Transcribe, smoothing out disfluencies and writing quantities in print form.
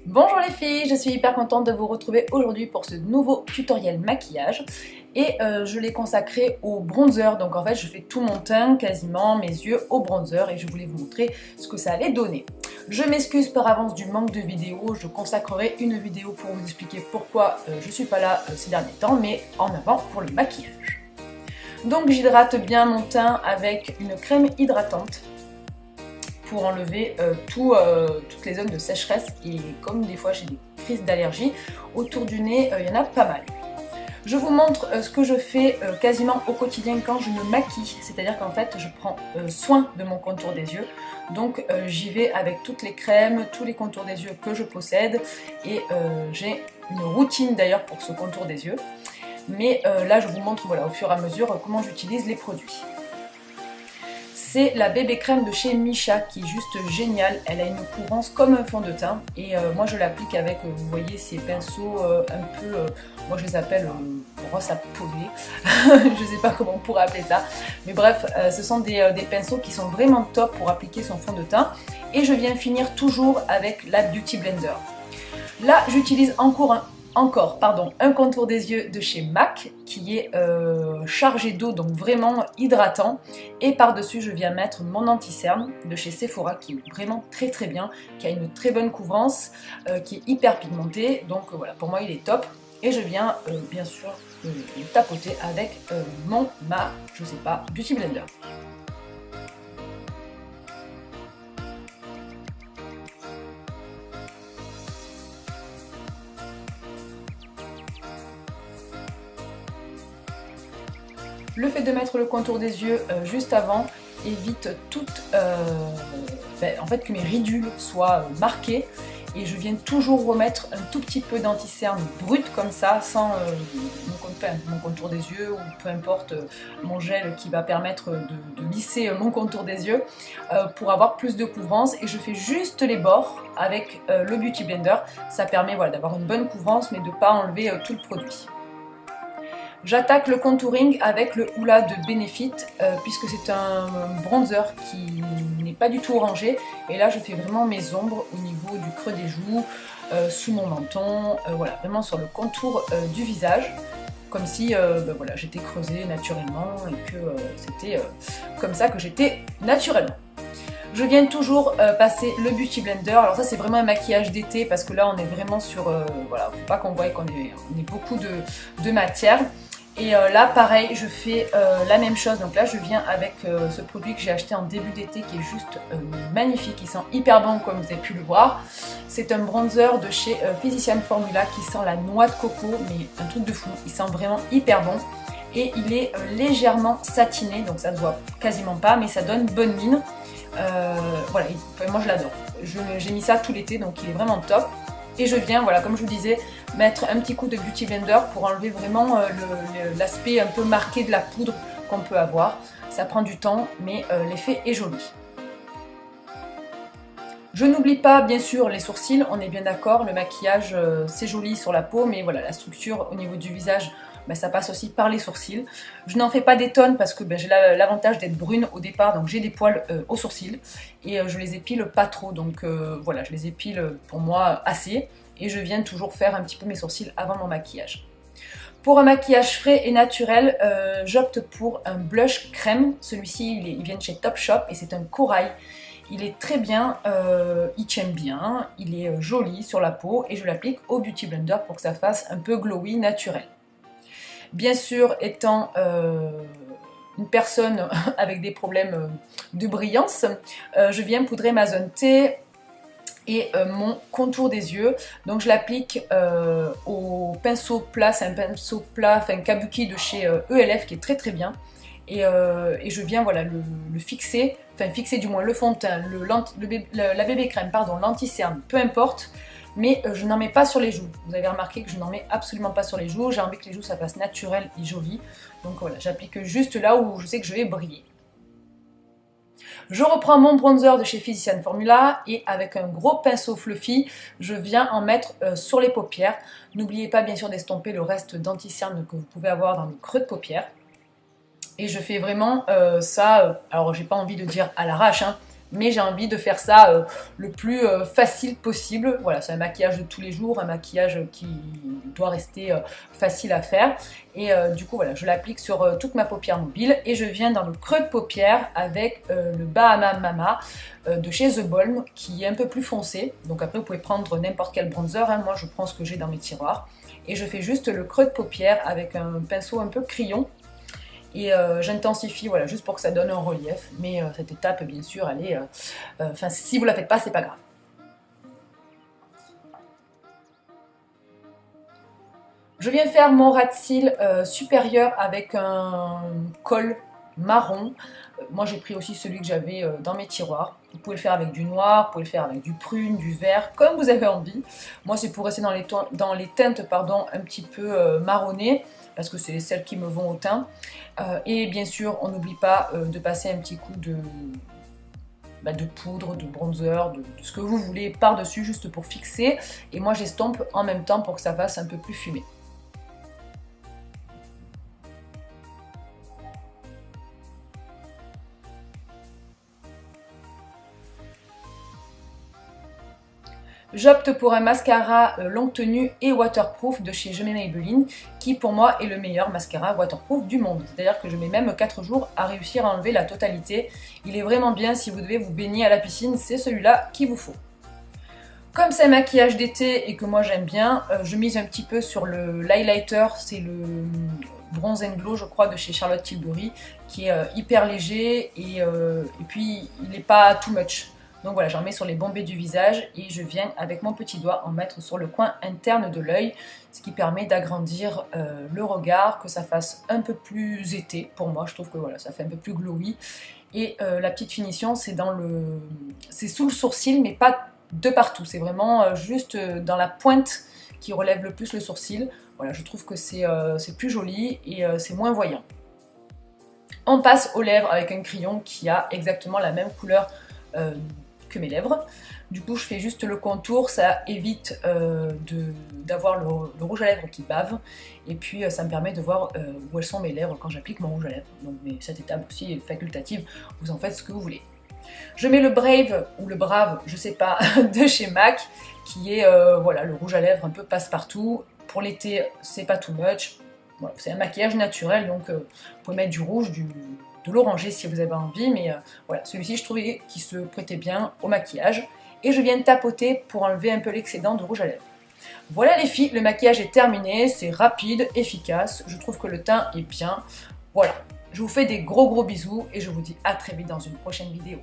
Bonjour les filles, je suis hyper contente de vous retrouver aujourd'hui pour ce nouveau tutoriel maquillage et je l'ai consacré au bronzer. Donc en fait je fais tout mon teint, quasiment mes yeux au bronzer, et je voulais vous montrer ce que ça allait donner. Je m'excuse par avance du manque de vidéos, je consacrerai une vidéo pour vous expliquer pourquoi je suis pas là ces derniers temps, mais en avant pour le maquillage. Donc j'hydrate bien mon teint avec une crème hydratante pour enlever toutes les zones de sécheresse, et comme des fois j'ai des crises d'allergie autour du nez, il y en a pas mal. Je vous montre ce que je fais quasiment au quotidien quand je me maquille, c'est-à-dire qu'en fait je prends soin de mon contour des yeux, donc j'y vais avec toutes les crèmes, tous les contours des yeux que je possède, et j'ai une routine d'ailleurs pour ce contour des yeux, mais là je vous montre voilà, au fur et à mesure comment j'utilise les produits. C'est la bébé crème de chez Missha qui est juste géniale, elle a une couvrance comme un fond de teint, et moi je l'applique avec, vous voyez, ces pinceaux un peu, moi je les appelle brosse à poler, je sais pas comment on pourrait appeler ça, mais bref, ce sont des pinceaux qui sont vraiment top pour appliquer son fond de teint, et je viens finir toujours avec la Beauty Blender. Là j'utilise encore un contour des yeux de chez MAC qui est chargé d'eau, donc vraiment hydratant, et par-dessus je viens mettre mon anti-cerne de chez Sephora qui est vraiment très très bien, qui a une très bonne couvrance, qui est hyper pigmenté, donc voilà, pour moi il est top, et je viens bien sûr le tapoter avec je sais pas, Beauty Blender. Le fait de mettre le contour des yeux juste avant évite en fait que mes ridules soient marquées, et je viens toujours remettre un tout petit peu d'anti-cerne brut comme ça, sans mon contour des yeux, ou peu importe mon gel qui va permettre de lisser mon contour des yeux pour avoir plus de couvrance, et je fais juste les bords avec le Beauty Blender. Ça permet voilà, d'avoir une bonne couvrance mais de ne pas enlever tout le produit. J'attaque le contouring avec le Hoola de Benefit puisque c'est un bronzer qui n'est pas du tout orangé, et là je fais vraiment mes ombres au niveau du creux des joues, sous mon menton, voilà, vraiment sur le contour du visage, comme si voilà, j'étais creusée naturellement et que c'était comme ça que j'étais naturellement. Je viens toujours passer le Beauty Blender. Alors ça c'est vraiment un maquillage d'été parce que là on est vraiment sur, voilà, faut pas qu'on voie qu'on ait beaucoup de matière. Et là pareil je fais la même chose, donc là je viens avec ce produit que j'ai acheté en début d'été qui est juste magnifique, il sent hyper bon comme vous avez pu le voir. C'est un bronzer de chez Physician Formula qui sent la noix de coco, mais un truc de fou, il sent vraiment hyper bon. Et il est légèrement satiné, donc ça se voit quasiment pas, mais ça donne bonne mine. Voilà, moi je l'adore, j'ai mis ça tout l'été, donc il est vraiment top. Et je viens, voilà, comme je vous disais, mettre un petit coup de Beauty Blender pour enlever vraiment l'aspect un peu marqué de la poudre qu'on peut avoir. Ça prend du temps, mais l'effet est joli. Je n'oublie pas bien sûr les sourcils, on est bien d'accord, le maquillage c'est joli sur la peau, mais voilà, la structure au niveau du visage, ça passe aussi par les sourcils. Je n'en fais pas des tonnes parce que j'ai l'avantage d'être brune au départ, donc j'ai des poils aux sourcils, et je les épile pas trop, donc voilà, je les épile pour moi assez, et je viens toujours faire un petit peu mes sourcils avant mon maquillage. Pour un maquillage frais et naturel, j'opte pour un blush crème. Celui-ci il vient de chez Topshop et c'est un corail. Il est très bien, il tient bien, il est joli sur la peau, et je l'applique au Beauty Blender pour que ça fasse un peu glowy naturel. Bien sûr, étant une personne avec des problèmes de brillance, je viens poudrer ma zone T et mon contour des yeux. Donc je l'applique au pinceau plat, c'est un pinceau plat, enfin Kabuki de chez ELF qui est très très bien. Et je viens voilà, le fixer, enfin fixer du moins le fond de teint, la bébé crème, pardon, l'anti-cerne, peu importe, mais je n'en mets pas sur les joues. Vous avez remarqué que je n'en mets absolument pas sur les joues, j'ai envie que les joues ça fasse naturel et joli, donc voilà, j'applique juste là où je sais que je vais briller. Je reprends mon bronzer de chez Physician Formula et avec un gros pinceau fluffy, je viens en mettre sur les paupières. N'oubliez pas bien sûr d'estomper le reste d'anti-cerne que vous pouvez avoir dans le creux de paupières. Et je fais vraiment ça, alors j'ai pas envie de dire à l'arrache, hein, mais j'ai envie de faire ça le plus facile possible. Voilà, c'est un maquillage de tous les jours, un maquillage qui doit rester facile à faire. Et du coup, voilà, je l'applique sur toute ma paupière mobile et je viens dans le creux de paupière avec le Bahama Mama de chez The Balm qui est un peu plus foncé. Donc après, vous pouvez prendre n'importe quel bronzer, hein. Moi, je prends ce que j'ai dans mes tiroirs. Et je fais juste le creux de paupière avec un pinceau un peu crayon. Et j'intensifie, voilà, juste pour que ça donne un relief. Mais cette étape, bien sûr, elle est... Enfin, si vous la faites pas, c'est pas grave. Je viens faire mon ras de cils supérieur avec un col marron. Moi, j'ai pris aussi celui que j'avais dans mes tiroirs. Vous pouvez le faire avec du noir, vous pouvez le faire avec du prune, du vert, comme vous avez envie. Moi, c'est pour rester dans les teintes pardon, un petit peu marronnées, parce que c'est celles qui me vont au teint. Et bien sûr, on n'oublie pas de passer un petit coup de poudre, de bronzer, de ce que vous voulez par-dessus, juste pour fixer. Et moi, j'estompe en même temps pour que ça fasse un peu plus fumé. J'opte pour un mascara longue tenue et waterproof de chez Je mets Maybelline, qui pour moi est le meilleur mascara waterproof du monde. C'est-à-dire que je mets même 4 jours à réussir à enlever la totalité. Il est vraiment bien si vous devez vous baigner à la piscine, c'est celui-là qu'il vous faut. Comme c'est un maquillage d'été et que moi j'aime bien, je mise un petit peu sur l'highlighter, c'est le Bronze and Glow je crois de chez Charlotte Tilbury, qui est hyper léger et puis il n'est pas too much. Donc voilà, j'en mets sur les bombées du visage et je viens avec mon petit doigt en mettre sur le coin interne de l'œil, ce qui permet d'agrandir le regard, que ça fasse un peu plus été pour moi. Je trouve que voilà, ça fait un peu plus glowy. Et la petite finition, c'est sous le sourcil, mais pas de partout. C'est vraiment juste dans la pointe qui relève le plus le sourcil. Voilà, je trouve que c'est plus joli et c'est moins voyant. On passe aux lèvres avec un crayon qui a exactement la même couleur que mes lèvres. Du coup, je fais juste le contour, ça évite d'avoir le rouge à lèvres qui bave. Et puis, ça me permet de voir où elles sont mes lèvres quand j'applique mon rouge à lèvres. Donc, mais cette étape aussi est facultative, vous en faites ce que vous voulez. Je mets le Brave, ou le Brave, je sais pas, de chez MAC, qui est voilà, le rouge à lèvres un peu passe-partout. Pour l'été, c'est pas too much. Voilà, c'est un maquillage naturel, donc vous pouvez mettre du rouge, de l'orangé si vous avez envie, mais voilà, celui-ci je trouvais qu'il se prêtait bien au maquillage. Et je viens tapoter pour enlever un peu l'excédent de rouge à lèvres. Voilà les filles, le maquillage est terminé, c'est rapide, efficace, je trouve que le teint est bien. Voilà, je vous fais des gros bisous et je vous dis à très vite dans une prochaine vidéo.